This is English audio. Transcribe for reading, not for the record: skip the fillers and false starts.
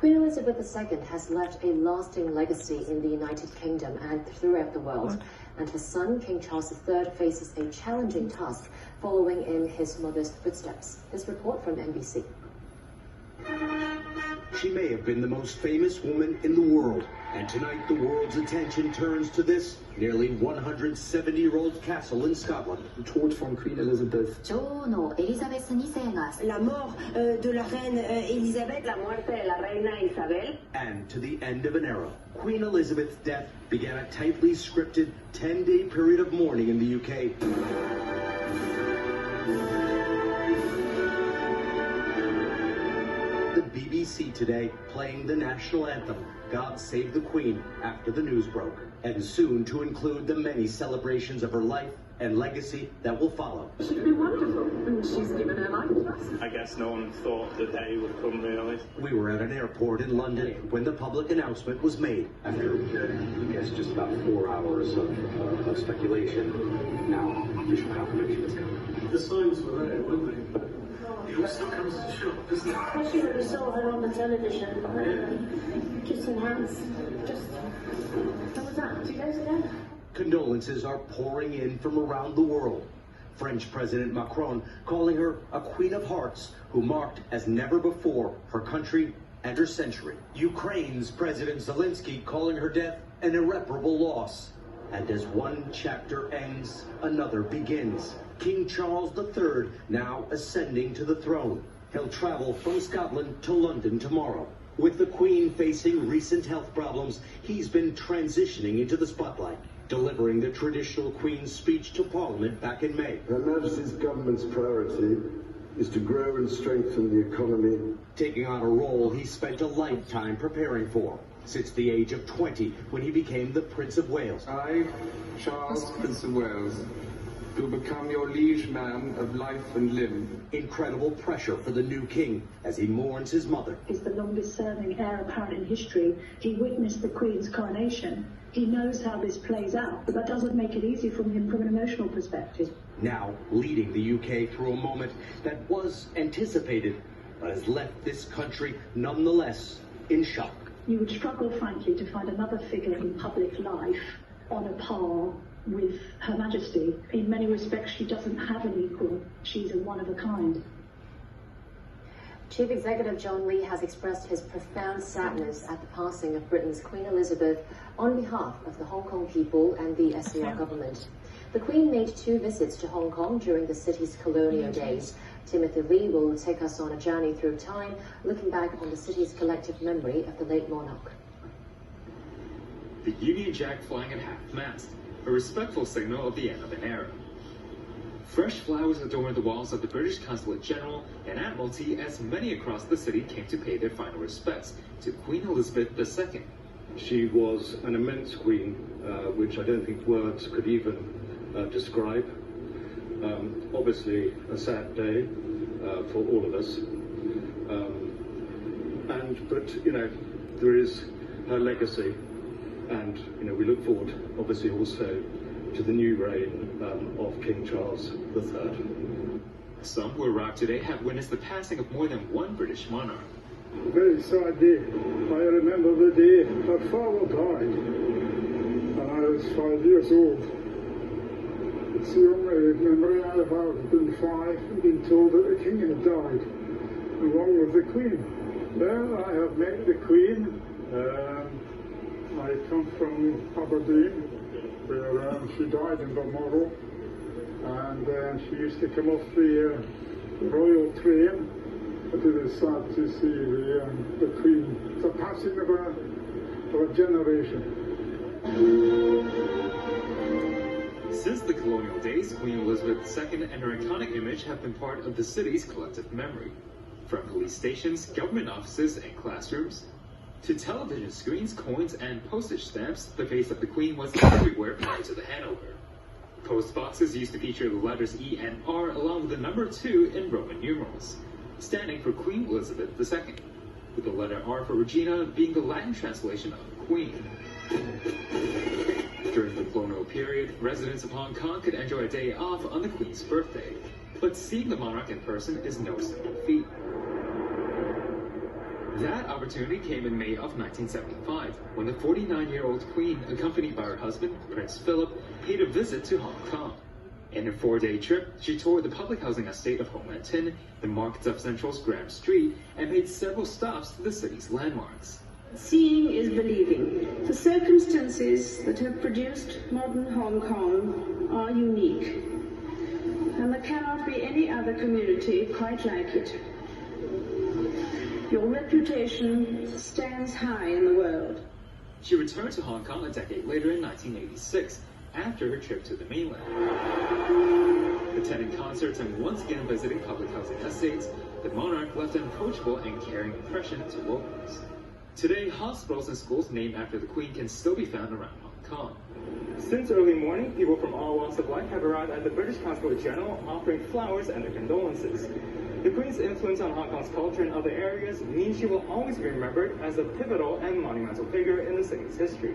Queen Elizabeth II has left a lasting legacy in the United Kingdom and throughout the world, and her son, King Charles III, faces a challenging task following in his mother's footsteps. This report from NBC. She may have been the most famous woman in the world, and tonight the world's attention turns to this nearly 170-year-old castle in Scotland. The torch from Queen Elizabeth. La mort de la reine Elisabeth, la muerte de la reina Isabel. And to the end of an era, Queen Elizabeth's death began a tightly scripted 10-day period of mourning in the UK. The BBC today playing the national anthem, God Save the Queen, after the news broke, and soon to include the many celebrations of her life and legacy that will follow. She'd be wonderful, and she's given her life to us. I guess no one thought the day would come, really. We were at an airport in London when the public announcement was made. After, I guess, just about 4 hours of speculation, now official confirmation is coming. The signs were there, weren't they? It still comes as a shock, doesn't it? Especially when we saw her on the television, kissing hands. Just, when was that, 2 days ago? Condolences are pouring in from around the world. French President Macron calling her a Queen of Hearts who marked as never before her country and her century. Ukraine's President Zelensky calling her death an irreparable loss. And as one chapter ends, another begins. King Charles III now ascending to the throne. He'll travel from Scotland to London tomorrow. With the Queen facing recent health problems, he's been transitioning into the spotlight, delivering the traditional Queen's speech to Parliament back in May. Her Majesty's government's priority is to grow and strengthen the economy. Taking on a role he spent a lifetime preparing for, since the age of 20, when he became the Prince of Wales. I, Charles, Prince of Wales, to become your liege man of life and limb. Incredible pressure for the new king as he mourns his mother. He's the longest serving heir apparent in history. He witnessed the Queen's coronation. He knows how this plays out, but that doesn't make it easy from him from an emotional perspective. Now leading the UK through a moment that was anticipated, but has left this country nonetheless in shock. You would struggle, frankly, to find another figure in public life on a par with Her Majesty. In many respects, she doesn't have an equal. She's a one of a kind. Chief Executive John Lee has expressed his profound sadness at the passing of Britain's Queen Elizabeth on behalf of the Hong Kong people and the SAR government. The Queen made 2 visits to Hong Kong during the city's colonial days. Timothy Lee will take us on a journey through time, looking back on the city's collective memory of the late monarch. The Union Jack flying at half-mast, a respectful signal of the end of an era. Fresh flowers adorned the walls of the British Consulate General and Admiralty as many across the city came to pay their final respects to Queen Elizabeth II. She was an immense queen, which I don't think words could even describe. Obviously a sad day for all of us. But you know, there is her legacy, and you know, we look forward obviously also to the new reign of King Charles III. Some who arrived today have witnessed the passing of more than one British monarch. A very sad day. I remember the day her father died, and I was 5 years old. It's the only memory I have of being 5 and being told that the king had died, along with the queen. Well, I have met the queen. I come from Aberdeen, where she died in Balmoral, and she used to come off the royal train. But it is sad to see the Queen, the passing of a generation. Since the colonial days, Queen Elizabeth II and her iconic image have been part of the city's collective memory. From police stations, government offices, and classrooms, to television screens, coins, and postage stamps, the face of the Queen was everywhere prior to the handover. Post boxes used to feature the letters E and R along with the number 2 in Roman numerals, standing for Queen Elizabeth II, with the letter R for Regina being the Latin translation of Queen. During the colonial period, residents of Hong Kong could enjoy a day off on the Queen's birthday, but seeing the monarch in person is no simple feat. That opportunity came in May of 1975, when the 49-year-old Queen, accompanied by her husband, Prince Philip, paid a visit to Hong Kong. In a 4-day trip, she toured the public housing estate of Ho Man Tin, the markets of Central's Graham Street, and made several stops to the city's landmarks. Seeing is believing. The circumstances that have produced modern Hong Kong are unique, and there cannot be any other community quite like it. Your reputation stands high in the world. She returned to Hong Kong a decade later in 1986, after her trip to the mainland. Attending concerts and once again visiting public housing estates, the monarch left an approachable and caring impression to locals. Today, hospitals and schools named after the Queen can still be found around Hong Kong. Since early morning, people from all walks of life have arrived at the British Consulate General offering flowers and their condolences. The Queen's influence on Hong Kong's culture and other areas means she will always be remembered as a pivotal and monumental figure in the city's history.